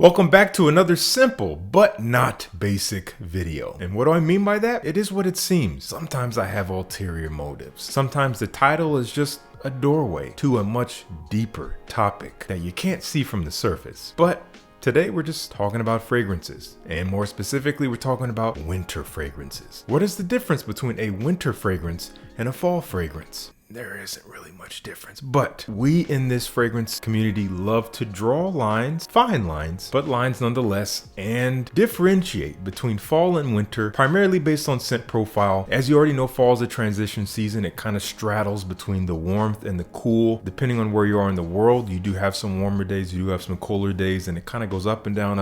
Welcome back to another simple but not basic video. And what do I mean by that? It is what it seems. Sometimes I have ulterior motives. Sometimes the title is just a doorway to a much deeper topic that you can't see from the surface. But today we're just talking about fragrances, and more specifically we're talking about winter fragrances. What is the difference between a winter fragrance and a fall fragrance? There isn't really much difference, but we in this fragrance community love to draw lines, fine lines, but lines nonetheless, and differentiate between fall and winter, primarily based on scent profile. As you already know, fall is a transition season. It kind of straddles between the warmth and the cool. Depending on where you are in the world, you do have some warmer days, you do have some cooler days, and it kind of goes up and down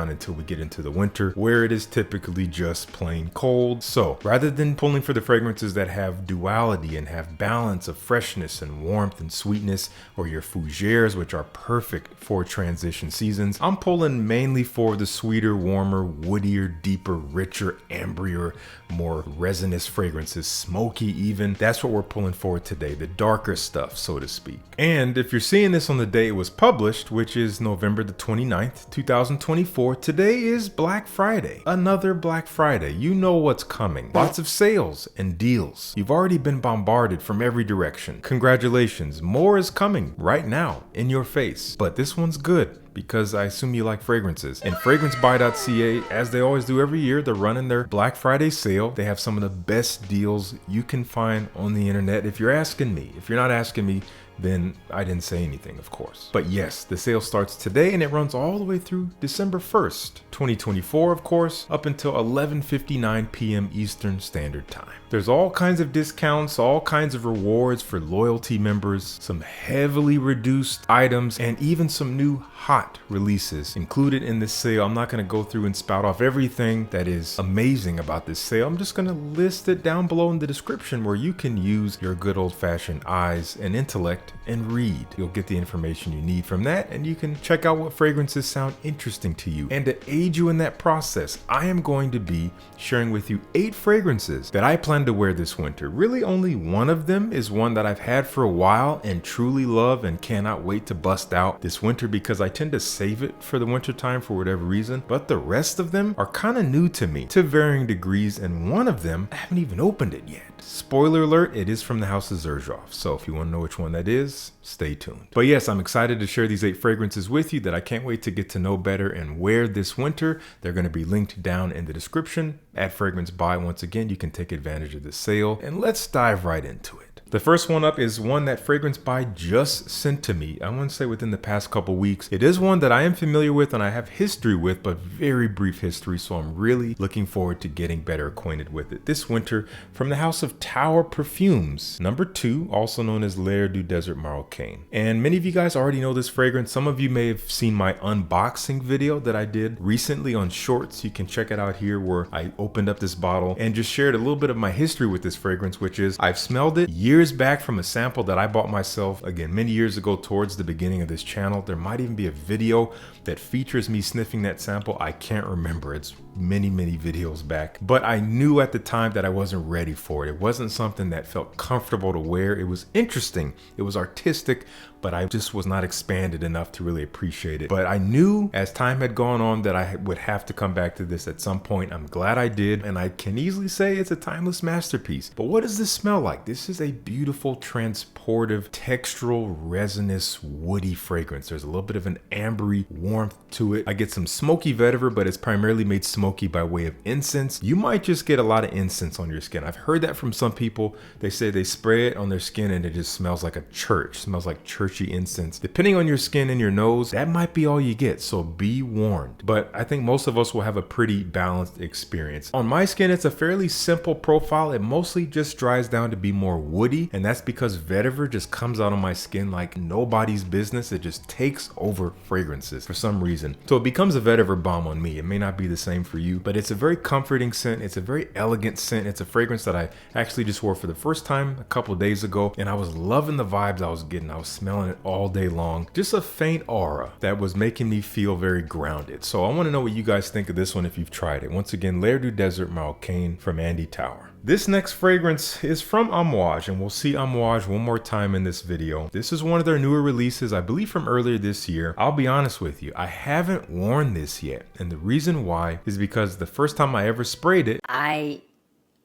until we get into the winter, where it is typically just plain cold. So rather than pulling for the fragrances that have duality and have balance of freshness and warmth and sweetness, or your fougères, which are perfect for transition seasons, I'm pulling mainly for the sweeter, warmer, woodier, deeper, richer, ambrier, more resinous fragrances, smoky even. That's what we're pulling for today, the darker stuff, so to speak. And if you're seeing this on the day it was published, which is November the 29th, 2024, today is Black Friday. Another Black Friday. You know what's coming. Lots of sales and deals. You've already been bombarded from every direction. Congratulations, more is coming right now in your face. But this one's good, because I assume you like fragrances. And FRAGBUY.ca, as they always do every year, they're running their Black Friday sale. They have some of the best deals you can find on the internet. If you're asking me, if you're not asking me, then I didn't say anything, of course. But yes, the sale starts today and it runs all the way through December 1st, 2024, of course, up until 11:59 p.m. Eastern Standard Time. There's all kinds of discounts, all kinds of rewards for loyalty members, some heavily reduced items, and even some new hot releases included in this sale. I'm not going to go through and spout off everything that is amazing about this sale. I'm just going to list it down below in the description, where you can use your good old-fashioned eyes and intellect and read. You'll get the information you need from that, and you can check out what fragrances sound interesting to you. And to aid you in that process, I am going to be sharing with you 8 fragrances that I plan to wear this winter. Really only one of them is one that I've had for a while and truly love and cannot wait to bust out this winter, because I tend to save it for the winter time for whatever reason. But the rest of them are kind of new to me to varying degrees, and one of them, I haven't even opened it yet. Spoiler alert, it is from the house of Xerjoff. So if you want to know which one that is, stay tuned. But yes, I'm excited to share these 8 fragrances with you that I can't wait to get to know better and wear this winter. They're going to be linked down in the description at FRAGBUY. Once again, you can take advantage of this sale, and let's dive right into it. The first one up is one that FRAGBUY just sent to me, I want to say within the past couple weeks. It is one that I am familiar with and I have history with, but very brief history, so I'm really looking forward to getting better acquainted with it this winter, from the house of Tower Perfumes, number 2, also known as L'air du Desert Marocain. And many of you guys already know this fragrance. Some of you may have seen my unboxing video that I did recently on Shorts. You can check it out here, where I opened up this bottle and just shared a little bit of my history with this fragrance, which is I've smelled it years back from a sample that I bought myself, again, many years ago towards the beginning of this channel. There might even be a video that features me sniffing that sample. I can't remember. It's many videos back, but I knew at the time that I wasn't ready for it. It wasn't something that felt comfortable to wear. It was interesting, it was artistic, but I just was not expanded enough to really appreciate it. But I knew as time had gone on that I would have to come back to this at some point. I'm glad I did, and I can easily say it's a timeless masterpiece. But what does this smell like? This is a beautiful, transportive, textural, resinous, woody fragrance. There's a little bit of an ambery warmth to it. I get some smoky vetiver, but it's primarily made smoky by way of incense. You might just get a lot of incense on your skin. I've heard that from some people. They say they spray it on their skin and it just smells like a church. It smells like churchy incense. Depending on your skin and your nose, that might be all you get, so be warned. But I think most of us will have a pretty balanced experience. On my skin, it's a fairly simple profile. It mostly just dries down to be more woody, and that's because vetiver just comes out on my skin like nobody's business. It just takes over fragrances for some reason. So it becomes a vetiver bomb on me. It may not be the same for you, but it's a very comforting scent. It's a very elegant scent. It's a fragrance that I actually just wore for the first time a couple days ago, and I was loving the vibes I was getting. I was smelling smelling it all day long. Just a faint aura that was making me feel very grounded. So I want to know what you guys think of this one if you've tried it. Once again, L'air du Desert Marocain from Andy Tower. This next fragrance is from Amouage, and we'll see Amouage one more time in this video. This is one of their newer releases, I believe from earlier this year. I'll be honest with you, I haven't worn this yet. And the reason why is because the first time I ever sprayed it, I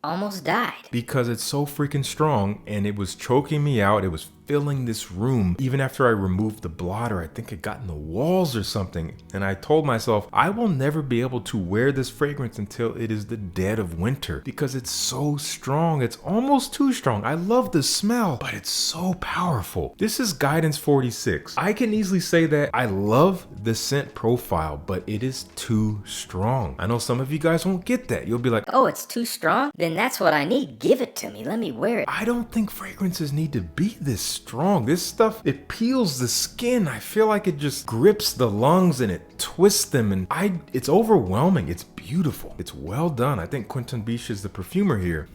almost died. Because it's so freaking strong and it was choking me out. It was filling this room. Even after I removed the blotter, I think it got in the walls or something. And I told myself, I will never be able to wear this fragrance until it is the dead of winter because it's so strong. It's almost too strong. I love the smell, but it's so powerful. This is Guidance 46. I can easily say that I love the scent profile, but it is too strong. I know some of you guys won't get that. You'll be like, oh, it's too strong? Then that's what I need. Give it to me. Let me wear it. I don't think fragrances need to be this strong. This stuff, it peels the skin. I feel like it just grips the lungs and it twists them, and it's overwhelming. It's beautiful. It's well done. I think Quentin Biche is the perfumer here.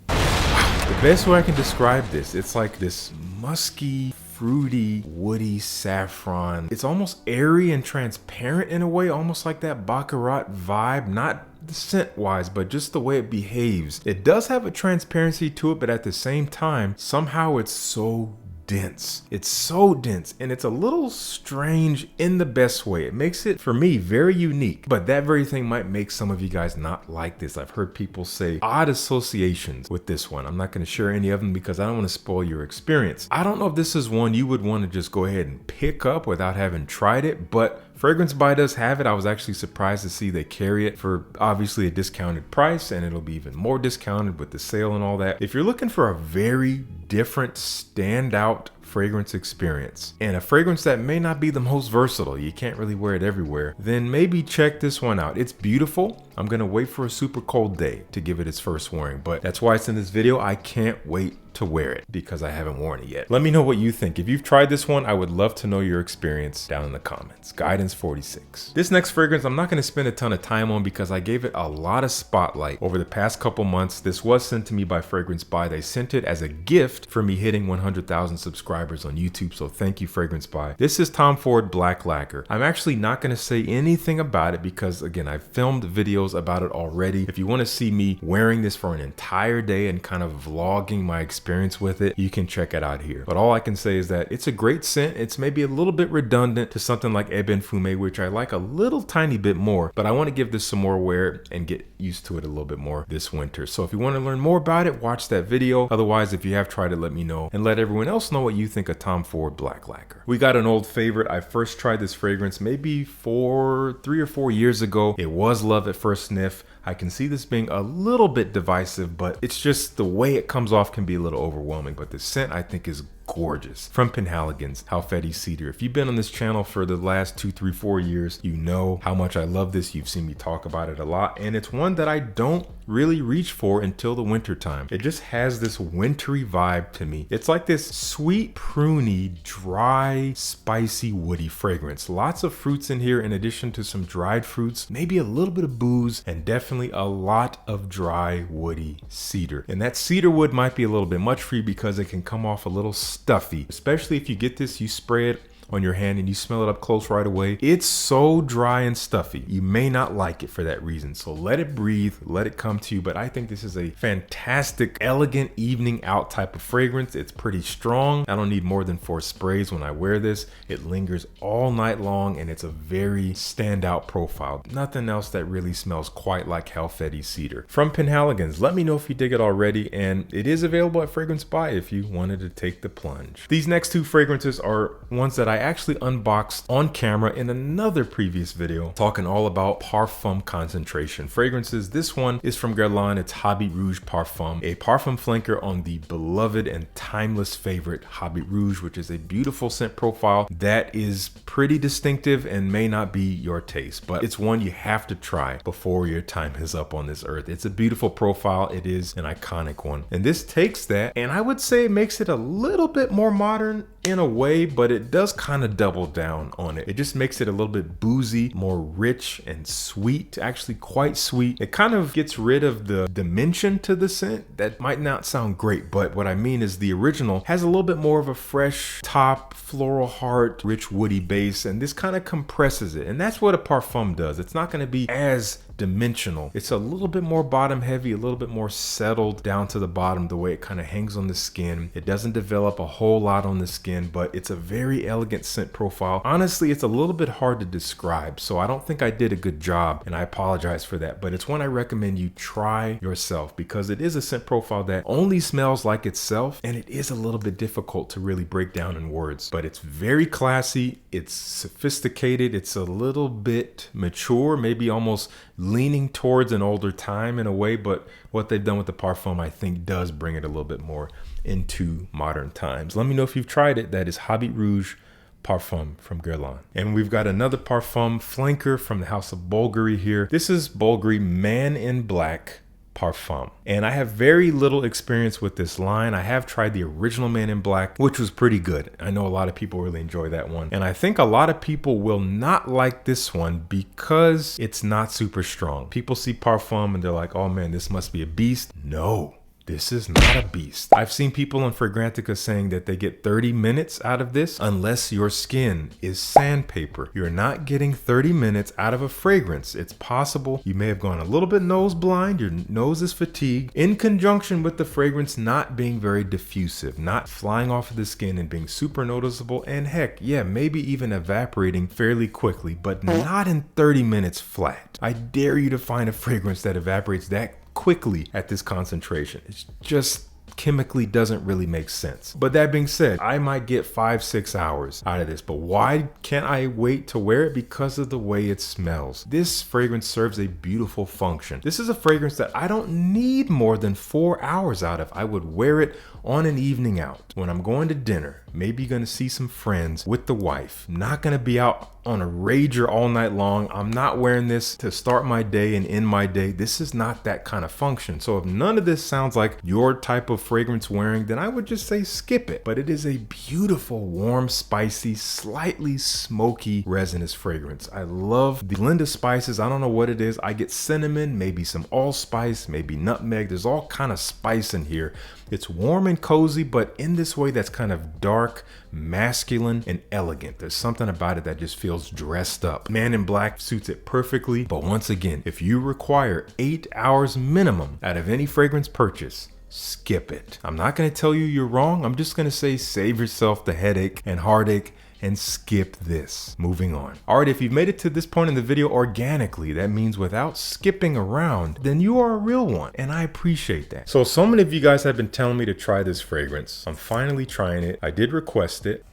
Wow. The best way I can describe this, it's like this musky, fruity, woody saffron. It's almost airy and transparent in a way, almost like that Baccarat vibe, not the scent wise, but just the way it behaves. It does have a transparency to it, but at the same time, somehow it's so dense. It's so dense, and it's a little strange in the best way. It makes it, for me, very unique, but that very thing might make some of you guys not like this. I've heard people say odd associations with this one. I'm not going to share any of them because I don't want to spoil your experience. I don't know if this is one you would want to just go ahead and pick up without having tried it, but Fragrance Buy does have it. I was actually surprised to see they carry it for obviously a discounted price, and it'll be even more discounted with the sale and all that. If you're looking for a very different, standout fragrance experience and a fragrance that may not be the most versatile, you can't really wear it everywhere, then maybe check this one out. It's beautiful. I'm gonna wait for a super cold day to give it its first wearing, but that's why it's in this video. I can't wait to wear it because I haven't worn it yet. Let me know what you think. If you've tried this one, I would love to know your experience down in the comments. Guidance 46. This next fragrance I'm not going to spend a ton of time on because I gave it a lot of spotlight over the past couple months. This was sent to me by Fragrance Buy. They sent it as a gift for me hitting 100,000 subscribers on YouTube, so thank you, Fragrance Buy. This is Tom Ford Black Lacquer. I'm actually not going to say anything about it because, again, I've filmed videos about it already. If you want to see me wearing this for an entire day and kind of vlogging my experience with it, you can check it out here. But all I can say is that it's a great scent. It's maybe a little bit redundant to something like Ebene Fumé, which I like a little tiny bit more, but I want to give this some more wear and get used to it a little bit more this winter. So if you want to learn more about it, watch that video. Otherwise, if you have tried it, let me know and let everyone else know what you think of Tom Ford Black Lacquer. We got an old favorite. I first tried this fragrance maybe 3 or 4 years ago. It was love at first sniff. I can see this being a little bit divisive, but it's just the way it comes off can be a little overwhelming, but the scent I think is gorgeous. From Penhaligon's Halfeti Cedar. If you've been on this channel for the last 2, 3, 4 years, you know how much I love this. You've seen me talk about it a lot, and it's one that I don't really reach for until the winter time. It just has this wintry vibe to me. It's like this sweet, pruny, dry, spicy, woody fragrance. Lots of fruits in here in addition to some dried fruits, maybe a little bit of booze, and definitely a lot of dry, woody cedar. And that cedar wood might be a little bit much for you because it can come off a little stuffy, especially if you get this, you spray it on your hand and you smell it up close right away. It's so dry and stuffy. You may not like it for that reason. So let it breathe, let it come to you. But I think this is a fantastic, elegant evening out type of fragrance. It's pretty strong. I don't need more than 4 sprays when I wear this. It lingers all night long and it's a very standout profile. Nothing else that really smells quite like Halfeti Cedar. From Penhaligon's, let me know if you dig it already, and it is available at Fragrance Buy if you wanted to take the plunge. These next 2 fragrances are ones that I actually unboxed on camera in another previous video talking all about Parfum concentration fragrances. This one is from Guerlain. It's Habit Rouge Parfum, a parfum flanker on the beloved and timeless favorite Habit Rouge, which is a beautiful scent profile that is pretty distinctive and may not be your taste, but it's one you have to try before your time is up on this earth. It's a beautiful profile. It is an iconic one, and this takes that and I would say makes it a little bit more modern in a way, but it does kind of double down on it. It just makes it a little bit boozy, more rich and sweet, actually quite sweet. It kind of gets rid of the dimension to the scent. That might not sound great, but what I mean is the original has a little bit more of a fresh top, floral heart, rich woody base, and this kind of compresses it. And that's what a Parfum does. It's not going to be as dimensional. It's a little bit more bottom heavy, a little bit more settled down to the bottom, the way it kind of hangs on the skin. It doesn't develop a whole lot on the skin, but it's a very elegant scent profile. Honestly, it's a little bit hard to describe, so I don't think I did a good job, and I apologize for that, but it's one I recommend you try yourself, because it is a scent profile that only smells like itself, and it is a little bit difficult to really break down in words, but it's very classy, it's sophisticated, it's a little bit mature, maybe almost leaning towards an older time in a way, but what they've done with the Parfum, I think, does bring it a little bit more into modern times. Let me know if you've tried it. That is Habit Rouge Parfum from Guerlain. And we've got another Parfum flanker from the house of Bvlgari here. This is Bvlgari Man in Black Parfum. And I have very little experience with this line. I have tried the original Man in Black, which was pretty good. I know a lot of people really enjoy that one. And I think a lot of people will not like this one because it's not super strong. People see Parfum and they're like, oh man, this must be a beast. No. This is not a beast. I've seen people on Fragrantica saying that they get 30 minutes out of this unless your skin is sandpaper. You're not getting 30 minutes out of a fragrance. It's possible you may have gone a little bit nose blind, your nose is fatigued, in conjunction with the fragrance not being very diffusive, not flying off of the skin and being super noticeable, and heck, yeah, maybe even evaporating fairly quickly, but not in 30 minutes flat. I dare you to find a fragrance that evaporates that quickly at this concentration. It's just chemically doesn't really make sense. But that being said, I might get 5-6 hours out of this, but why can't I wait to wear it? Because of the way it smells. This fragrance serves a beautiful function. This is a fragrance that I don't need more than 4 hours out of. I would wear it on an evening out when I'm going to dinner, maybe going to see some friends with the wife. Not going to be out on a rager all night long. I'm not wearing this to start my day and end my day. This is not that kind of function. So if none of this sounds like your type of fragrance wearing, then I would just say skip it. But it is a beautiful, warm, spicy, slightly smoky, resinous fragrance. I love the blend of spices. I don't know what it is. I get cinnamon, maybe some allspice, maybe nutmeg. There's all kind of spice in here. It's warm and cozy, but in this way that's kind of dark, masculine, and elegant. There's something about it that just feels dressed up. Man in Black suits it perfectly, but once again, if you require 8 hours minimum out of any fragrance purchase, skip it. I'm not going to tell you you're wrong. I'm just going to say save yourself the headache and heartache and skip this. Moving on. All right, if you've made it to this point in the video organically, that means without skipping around, then you are a real one, and I appreciate that. So many of you guys have been telling me to try this fragrance. I'm finally trying it. I did request it.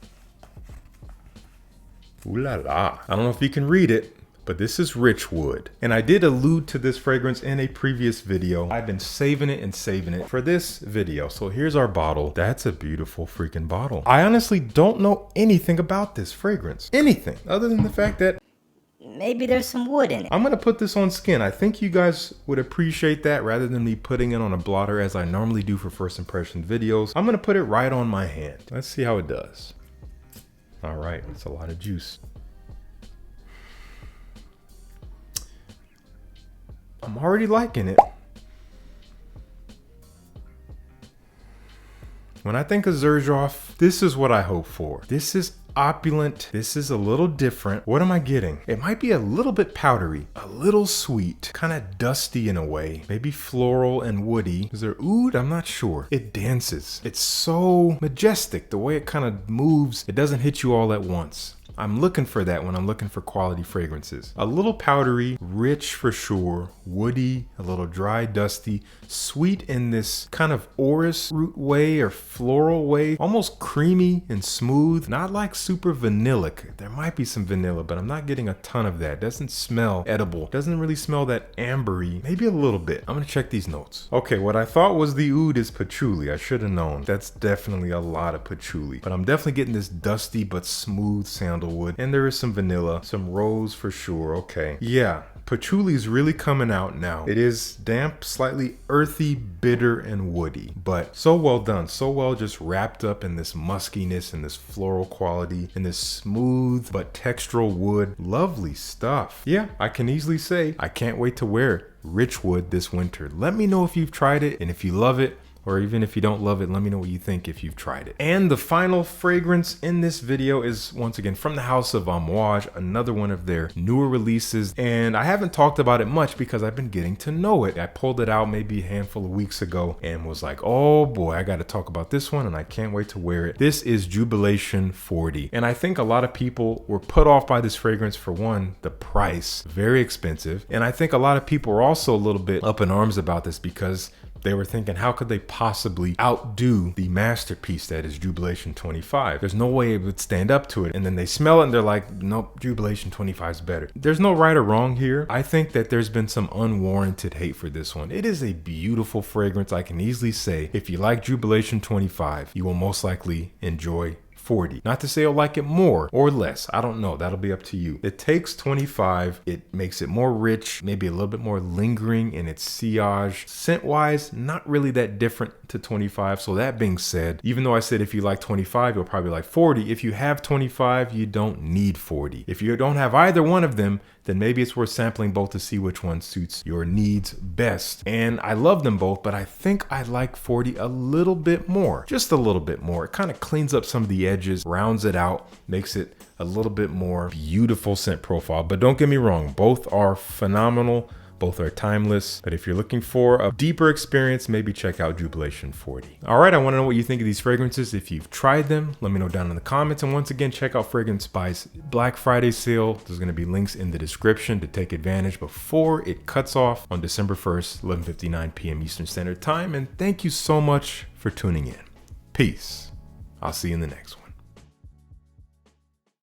Ooh la la. I don't know if you can read it, but this is Richwood. And I did allude to this fragrance in a previous video. I've been saving it for this video. So here's our bottle. That's a beautiful freaking bottle. I honestly don't know anything about this fragrance. Anything other than the fact that maybe there's some wood in it. I'm gonna put this on skin. I think you guys would appreciate that rather than me putting it on a blotter as I normally do for first impression videos. I'm gonna put it right on my hand. Let's see how it does. All right, it's a lot of juice. I'm already liking it. When I think of Xerjoff, this is what I hope for. This is opulent. This is a little different. What am I getting? It might be a little bit powdery, a little sweet, kind of dusty in a way, maybe floral and woody. Is there oud? I'm not sure. It dances. It's so majestic. The way it kind of moves, it doesn't hit you all at once. I'm looking for that when I'm looking for quality fragrances. A little powdery, rich for sure, woody, a little dry, dusty, sweet in this kind of orris root way or floral way, almost creamy and smooth, not like super vanillic. There might be some vanilla, but I'm not getting a ton of that. Doesn't smell edible. Doesn't really smell that ambery, maybe a little bit. I'm gonna check these notes. Okay, what I thought was the oud is patchouli. I should have known. That's definitely a lot of patchouli, but I'm definitely getting this dusty but smooth sandalwood, and there is some vanilla, some rose for sure. Okay, yeah, Patchouli's really coming out now. It is damp, slightly earthy, bitter, and woody, but so well done, so well just wrapped up in this muskiness and this floral quality and this smooth but textural wood. Lovely stuff. Yeah, I can easily say I can't wait to wear Richwood this winter. Let me know if you've tried it, and if you love it, or even if you don't love it, let me know what you think if you've tried it. And the final fragrance in this video is once again from the house of Amouage, another one of their newer releases. And I haven't talked about it much because I've been getting to know it. I pulled it out maybe a handful of weeks ago and was like, oh boy, I got to talk about this one and I can't wait to wear it. This is Jubilation 40. And I think a lot of people were put off by this fragrance. For one, the price, very expensive. And I think a lot of people were also a little bit up in arms about this because they were thinking, how could they possibly outdo the masterpiece that is Jubilation 25? There's no way it would stand up to it. And then they smell it and they're like, nope, Jubilation 25 is better. There's no right or wrong here. I think that there's been some unwarranted hate for this one. It is a beautiful fragrance. I can easily say if you like Jubilation 25, you will most likely enjoy 40. Not to say you'll like it more or less. I don't know. That'll be up to you. It takes 25. It makes it more rich, maybe a little bit more lingering in its sillage. Scent-wise, not really that different to 25. So that being said, even though I said if you like 25, you'll probably like 40. If you have 25, you don't need 40. If you don't have either one of them, then maybe it's worth sampling both to see which one suits your needs best. And I love them both, but I think I like 40 a little bit more, just a little bit more. It kind of cleans up some of the edges, rounds it out, makes it a little bit more beautiful scent profile. But don't get me wrong, both are phenomenal. Both are timeless, but if you're looking for a deeper experience, maybe check out Jubilation 40. All right, I want to know what you think of these fragrances. If you've tried them, let me know down in the comments. And once again, check out Fragrance Spy's Black Friday sale. There's going to be links in the description to take advantage before it cuts off on December 1st, 11:59 p.m. Eastern Standard Time. And thank you so much for tuning in. Peace. I'll see you in the next one.